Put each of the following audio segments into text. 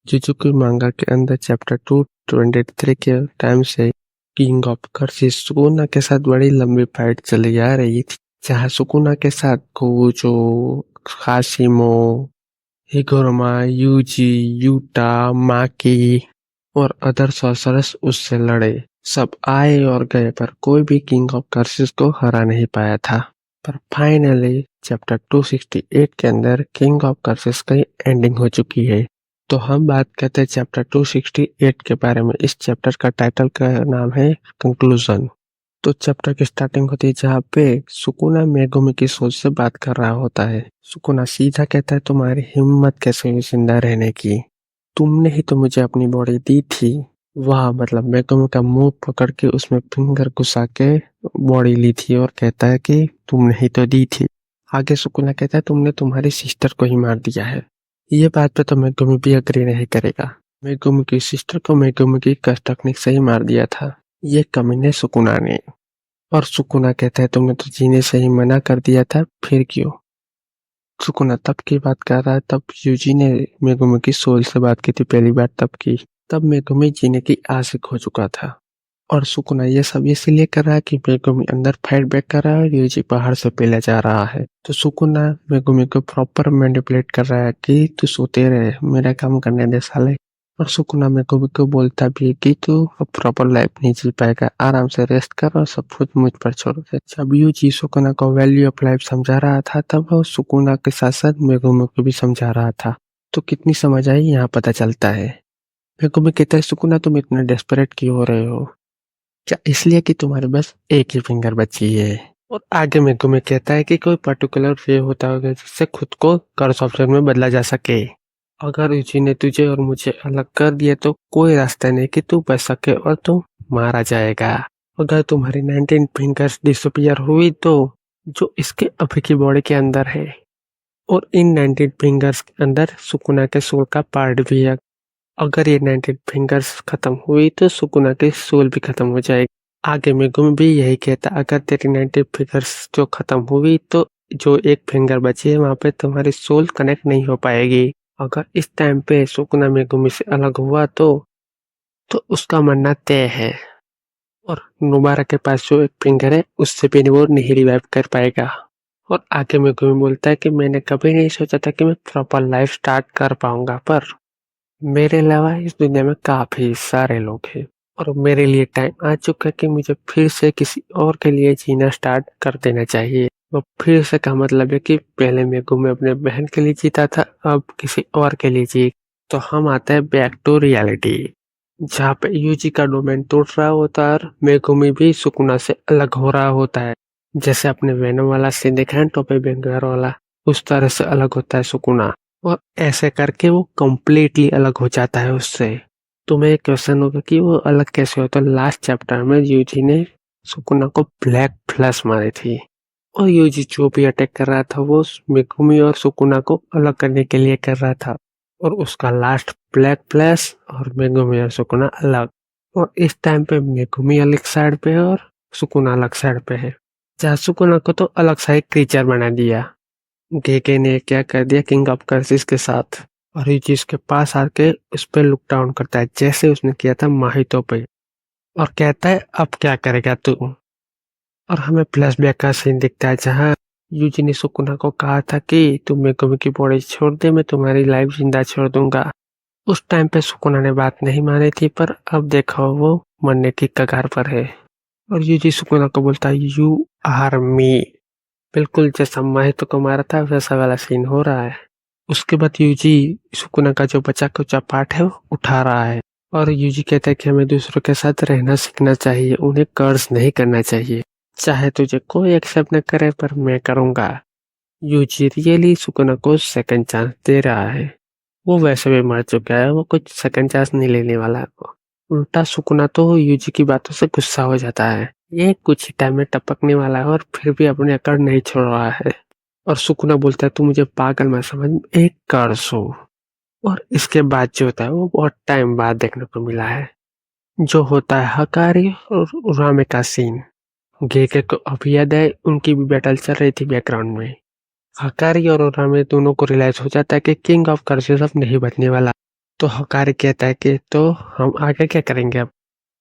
जुजुकी मांगा के अंदर चैप्टर 223 के टाइम से किंग ऑफ कर्सिस सुकुना के साथ बड़ी लंबी फाइट चली आ रही थी, जहाँ सुकुना के साथ गोजो, हाशिमो, हिगोरमा, यूजी, यूटा, माकी और अदर सॉर्सरर्स उससे लड़े। सब आए और गए पर कोई भी किंग ऑफ कर्सिस को हरा नहीं पाया था। पर फाइनली चैप्टर 268 के अंदर किंग ऑफ कर्सिस की एंडिंग हो चुकी है। तो हम बात करते हैं चैप्टर 268 के बारे में। इस चैप्टर का टाइटल का नाम है कंक्लूजन। तो चैप्टर की स्टार्टिंग होती है जहाँ पे सुकुना मेगुमी की सोच से बात कर रहा होता है। सुकुना सीधा कहता है, तुम्हारी हिम्मत कैसे हुई जिंदा रहने की? तुमने ही तो मुझे अपनी बॉडी दी थी। वह मतलब मेगुमी का मुंह पकड़ के उसमें फिंगर घुसा के बॉडी ली थी और कहता है कि तुमने ही तो दी थी। आगे सुकुना कहता है, तुमने तुम्हारी सिस्टर को ही मार दिया है। ये बात पे तो मेगुमी भी अग्री नहीं करेगा। मेगुमी की सिस्टर को मेगुमी की कस्ट टेक्निक से ही मार दिया था, ये कमीने सुकुना ने। और सुकुना कहता है, तुमने तो जीने से ही मना कर दिया था, फिर क्यों? सुकुना तब की बात कर रहा है, तब यूजी ने मेगुमी की सोल से बात की थी पहली बार तब की। तब मेगुमी जीने की आशिक हो चुका था। और सुकुना ये सब इसलिए कर रहा है कि मेगुमी अंदर फाइट बैक कर रहा है और यूजी बाहर से पहले जा रहा है। तो सुकुना मेगुमी को प्रॉपर मैनिपुलेट कर रहा है कि तू सोते रहे, मेरा काम करने दे साले। और सुकुना मेगुमी को बोलता भी है कि तू अब प्रॉपर लाइफ नहीं जी पाएगा, आराम से रेस्ट कर और सब कुछ मुझ पर छोड़ दे। जब यूजी सुकुना को वैल्यू ऑफ लाइफ समझा रहा था, तब वो सुकुना के साथ साथ मेगुमी को भी समझा रहा था। तो कितनी समझ आई यहाँ पता चलता है। मेगुमी कहता है, सुकुना तुम इतना डेस्परेट क्यों हो रहे हो? क्या इसलिए कि तुम्हारे बस एक ही फिंगर बची है? और आगे मेगुमी कहता है कि कोई पर्टिकुलर वे होता होगा जिससे खुद को कर्स ऑप्शन में बदला जा सके। अगर यूजी ने तुझे और मुझे अलग कर दिया तो कोई रास्ता नहीं कि तू बच सके और तू मारा जाएगा। अगर तुम्हारी 19 फिंगर्स डिसअपियर हुई तो जो इसके अभी की बॉडी के अंदर है, और इन 19 फिंगर्स के अंदर सुकुना के सोल का पार्ट भी है। अगर ये 19 फिंगर्स खत्म हुई तो सुकुना की सोल भी खत्म हो जाएगी। आगे मेगुमी भी यही कहता, अगर तेरी 19 फिंगर्स जो खत्म हुई तो जो एक फिंगर बची है वहां पे तुम्हारी सोल कनेक्ट नहीं हो पाएगी। अगर इस टाइम पे सुकुना मेगुमी से अलग हुआ तो उसका मरना तय है। और नोबारा के पास जो एक फिंगर है उससे भी वो नहीं रिवाइव कर पाएगा। और आगे मेगुमी बोलता है कि मैंने कभी नहीं सोचा था कि मैं प्रॉपर लाइफ स्टार्ट कर पाऊंगा, पर मेरे अलावा इस दुनिया में काफी सारे लोग हैं और मेरे लिए टाइम आ चुका है कि मुझे फिर से किसी और के लिए जीना स्टार्ट कर देना चाहिए। वो फिर से का मतलब है कि पहले मेगुमी अपने बहन के लिए जीता था, अब किसी और के लिए जी। तो हम आते हैं बैक टू रियलिटी, जहाँ पे यूजी का डोमेन टूट रहा होता है और मेगुमी भी सुकुना से अलग हो रहा होता है। जैसे अपने वेनम वाला सीन देखा है टोपे बेंगर वाला, उस तरह से अलग होता है सुकुना। और ऐसे करके वो कम्प्लीटली अलग हो जाता है उससे। तुम्हें एक क्वेश्चन होगा कि वो अलग कैसे हो, तो लास्ट चैप्टर में यूजी ने सुकुना को ब्लैक फ्लैश मारी थी और यूजी जो भी अटैक कर रहा था वो मेगुमी और सुकुना को अलग करने के लिए कर रहा था। और उसका लास्ट ब्लैक फ्लैश और मेगुमी और सुकुना अलग। और इस टाइम पे मेगुमी अलग साइड पे है और सुकुना अलग साइड पे है। जहाँ सुकुना को तो अलग सा एक क्रीचर बना दिया। गेके ने क्या कर दिया किंग ऑफ कर्सिस के साथ, और यूजी उसके पास आके उस पर लुक डाउन करता है जैसे उसने किया था माहितो पे, और कहता है अब क्या करेगा तू। और हमें फ्लैशबैक का सीन दिखता है जहाँ यूजी ने सुकुना को कहा था कि तुम मेगुमी की बॉडी छोड़ दे, मैं तुम्हारी लाइफ जिंदा छोड़ दूंगा। उस टाइम पे सुकुना ने बात नहीं मानी थी, पर अब देखो वो मरने की कगार पर है। और यूजी सुकुना को बोलता है, यू आर मी। बिल्कुल जैसा माहितो को मारा था वैसा वाला सीन हो रहा है। उसके बाद यूजी सुकुना का जो बचा कुचा पार्ट है वो उठा रहा है और यूजी कहता है कि हमें दूसरों के साथ रहना सीखना चाहिए, उन्हें कर्ज नहीं करना चाहिए। चाहे तुझे कोई एक्सेप्ट न करे पर मैं करूंगा। यूजी रियली सुकुना को सेकंड चांस दे रहा है। वो वैसे भी मर चुका है, वो कुछ सेकंड चांस नहीं लेने वाला है। उल्टा सुकुना तो यूजी की बातों से गुस्सा हो जाता है। ये कुछ ही टाइम में टपकने वाला है और फिर भी अपने अकड़ नहीं छोड़ रहा है। और सुकुना बोलता है, तू मुझे पागल मत समझ, एक कर्ज हो। और इसके बाद जो होता है वो बहुत टाइम बाद देखने को मिला है, जो होता है हकारी और उरामे का सीन। गेके को अभी याद है, उनकी भी बैटल चल रही थी बैकग्राउंड में। हकारी और उरामे दोनों को रियलाइज हो जाता है कि किंग ऑफ कर्सिस अब नहीं बचने वाला। तो हकारी कहता है कि तो हम आगे क्या करेंगे अब।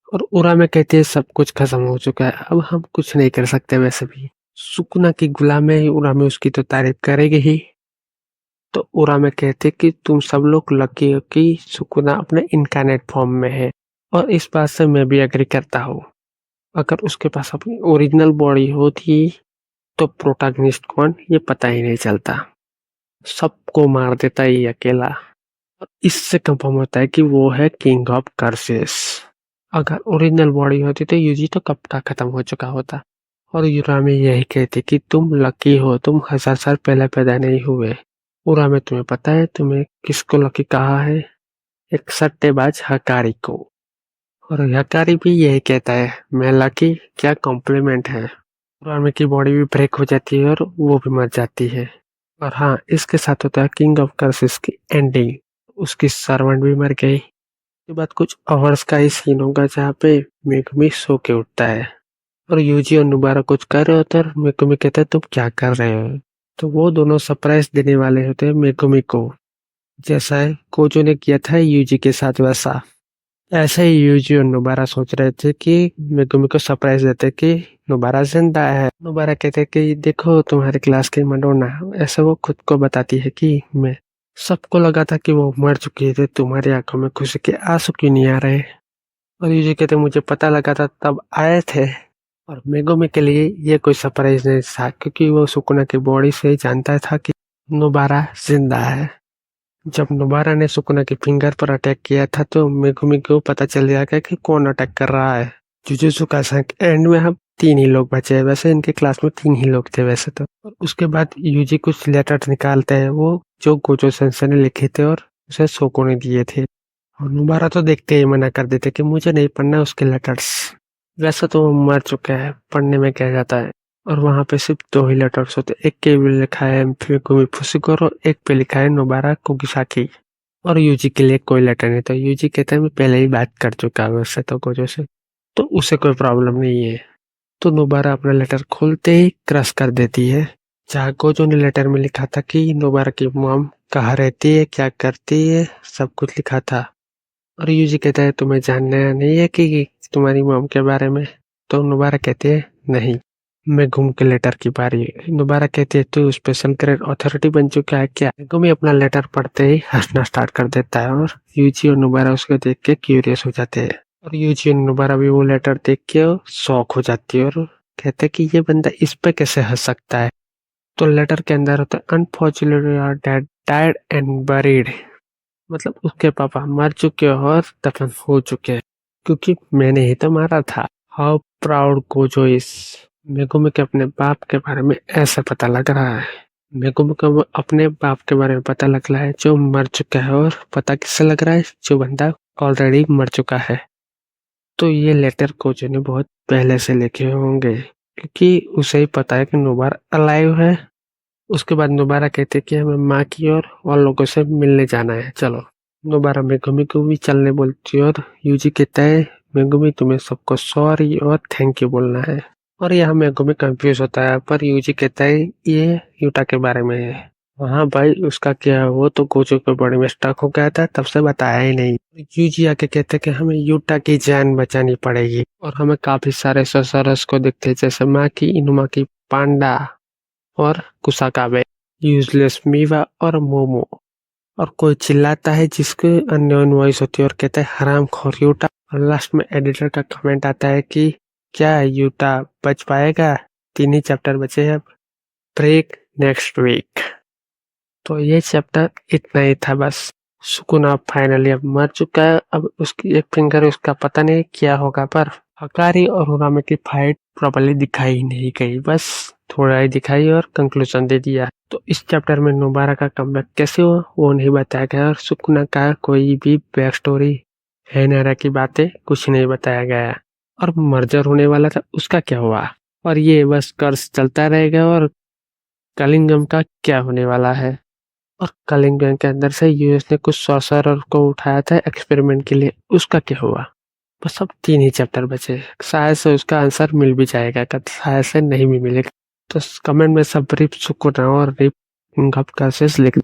और उरामे कहती है सब कुछ खत्म हो चुका है, अब हम कुछ नहीं कर सकते। वैसे भी सुकुना की गुलाम है, उरामे उसकी तो तारीफ करेगी ही। तो उरामे कहते कि तुम सब लोग लकी हो कि सुकुना अपने इनकार्नेट फॉर्म में है, और इस बात से मैं भी एग्री करता हूँ। अगर उसके पास अपनी ओरिजिनल बॉडी होती तो प्रोटैगनिस्ट कौन ये पता ही नहीं चलता, सबको मार देता ये अकेला। और इससे कंफर्म होता है कि वो है किंग ऑफ कर्सेस। अगर ओरिजिनल बॉडी होती तो यूजी तो कब का खत्म हो चुका होता। और युरामी यही कहती कि तुम लकी हो, तुम 1000 साल पहले पैदा नहीं हुए। उरामे तुम्हें पता है तुम्हें किसको लकी कहा है? एक सट्टेबाज हकारी को। और हकारी भी यही कहता है मैं लकी, क्या कॉम्प्लीमेंट है। उरामे की बॉडी भी ब्रेक हो जाती है और वो भी मर जाती है। और हाँ, इसके साथ होता है किंग ऑफ कर्सेस की एंडिंग। उसकी सर्वेंट भी मर गई। के बाद कुछ आवर्स का ही सीन होगा जहाँ पे मेगुमी सो के उठता है और यूजी और नुबारा कुछ कर रहे होते हैं और मेगुमी कहता है तुम क्या कर रहे हो। तो वो दोनों सरप्राइज देने वाले होते हैं मेगुमी को, जैसा है कोजो ने किया था यूजी के साथ वैसा। ऐसे ही यूजी और नुबारा सोच रहे थे कि मेगुमी को सरप्राइज देते कि नुबारा जिंदा है। नुबारा कहते कि देखो तुम्हारी क्लास की मडोना, ऐसे वो खुद को बताती है कि मैं, सबको लगा था कि वो मर चुकी है, तुम्हारी आंखों में खुशी के आंसू क्यों नहीं आ रहे। और यूजी कहते मुझे पता लगा था तब आए थे। और मेगुमी के लिए ये कोई सरप्राइज नहीं था, क्योंकि वो सुकुना की बॉडी से ही जानता था कि नुबारा जिंदा है। जब नुबारा ने सुकुना के फिंगर पर अटैक किया था तो मेगुमी को पता चल जाएगा कि कौन अटैक कर रहा है। जुजुत्सु काइसेन एंड में हम 3 ही लोग बचे हैं, वैसे इनके क्लास में 3 ही लोग थे वैसे तो। और उसके बाद यूजी कुछ लेटर्स निकालते हैं वो जो गोजो सेंसेई ने लिखे थे और उसे सोको ने दिए थे। और नुबारा तो देखते ही मना कर देते कि मुझे नहीं पढ़ना उसके लेटर्स, वैसे तो वो मर चुका है, पढ़ने में क्या जाता है। और वहां पे सिर्फ 2 ही लेटर्स होते, एक के भी लिखा है मेगुमी फुसिकोरो, एक पे लिखा है नोबारा कुगिसाकी। और यूजी के लिए कोई लेटर नहीं था। यूजी कहता है मैं पहले ही बात कर चुका हूँ वैसे तो गोजो से, तो उसे कोई प्रॉब्लम नहीं है। तो नोबारा अपना लेटर खोलते ही क्रश कर देती है, जहाँ गोजो ने लेटर में लिखा था कि नोबारा की मॉम कहाँ रहती है, क्या करती है, सब कुछ लिखा था। और यूजी कहता है तुम्हें जानना नहीं है कि तुम्हारी मॉम के बारे में। तो नोबारा कहते हैं नहीं, मैं घूम के लेटर की बारी है। नोबारा कहती है तू स्पेशल ग्रेड अथॉरिटी बन चुका है क्या। गुमी अपना लेटर पढ़ते ही हंसना स्टार्ट कर देता है और यूजी और नोबारा उसको देख के क्यूरियस हो जाते हैं। और यूजी और नोबारा भी वो लेटर देख के शॉक हो जाती है और कहते कि ये बंदा इस पे कैसे हंस सकता है। तो लेटर के अंदर होता है unfortunately our dad died and buried, मतलब उसके पापा मर चुके और दफन हो चुके हैं क्योंकि मैंने ही तो मारा था। How proud Gojo is. Megumi के अपने बाप के बारे में ऐसा पता लग रहा है। मेगुमी को अपने बाप के बारे में पता लग रहा है जो मर चुका है, और पता किससे लग रहा है, जो बंदा ऑलरेडी मर चुका है। तो ये लेटर गोजो ने बहुत पहले से लिखे होंगे क्योंकि उसे ही पता है कि नोबारा अलाइव है। उसके बाद नोबारा कहते कि हमें माँ की और लोगों से मिलने जाना है, चलो। नोबारा मेगुमी को भी चलने बोलती है और यूजी कहता है मेगुमी तुम्हें सबको सॉरी और थैंक यू बोलना है। और यहाँ मेगुमी कंफ्यूज होता है, पर यूजी कहता है ये यूटा के बारे में है। हाँ भाई उसका क्या है, वो तो गोजो के बॉडी में स्टक हो गया था तब से बताया ही नहीं। यूजी आके कहते कि हमें यूटा की जान बचानी पड़ेगी और हमें काफी सारे ससरस को दिखते जैसे माकी, इनुमा की, पांडा और कुसाकाबे, यूजलेस मीवा और मोमो। और कोई चिल्लाता है जिसके अननोन वॉइस होती है और कहता है हराम खोर यूटा। और लास्ट में एडिटर का कमेंट आता है कि क्या यूटा बच पाएगा, 3 ही चैप्टर बचे हैं अब, ब्रेक नेक्स्ट वीक। तो ये चैप्टर इतना ही था बस। सुकुना फाइनली अब मर चुका है, अब उसकी एक फिंगर उसका पता नहीं क्या होगा, पर हकारी और उरामे की फाइट प्रॉपर्ली दिखाई नहीं गई, बस थोड़ा ही दिखाई और कंक्लूजन दे दिया। तो इस चैप्टर में नोबारा का कमबैक कैसे हुआ वो नहीं बताया गया और सुकुना का कोई भी बैक स्टोरी है नारा की बातें कुछ नहीं बताया गया। और मर्जर होने वाला था उसका क्या हुआ, और ये बस कर्ज चलता रहेगा, और कलिंगम का क्या होने वाला है। और कलिंगम के अंदर से यूएस ने कुछ सॉर्सरर को उठाया था एक्सपेरिमेंट के लिए, उसका क्या हुआ। बस अब 3 ही चैप्टर बचे, शायद से उसका आंसर मिल भी जाएगा, शायद से नहीं भी मिलेगा। तो कमेंट में सब रिप सुकुना और रिप गप का लिख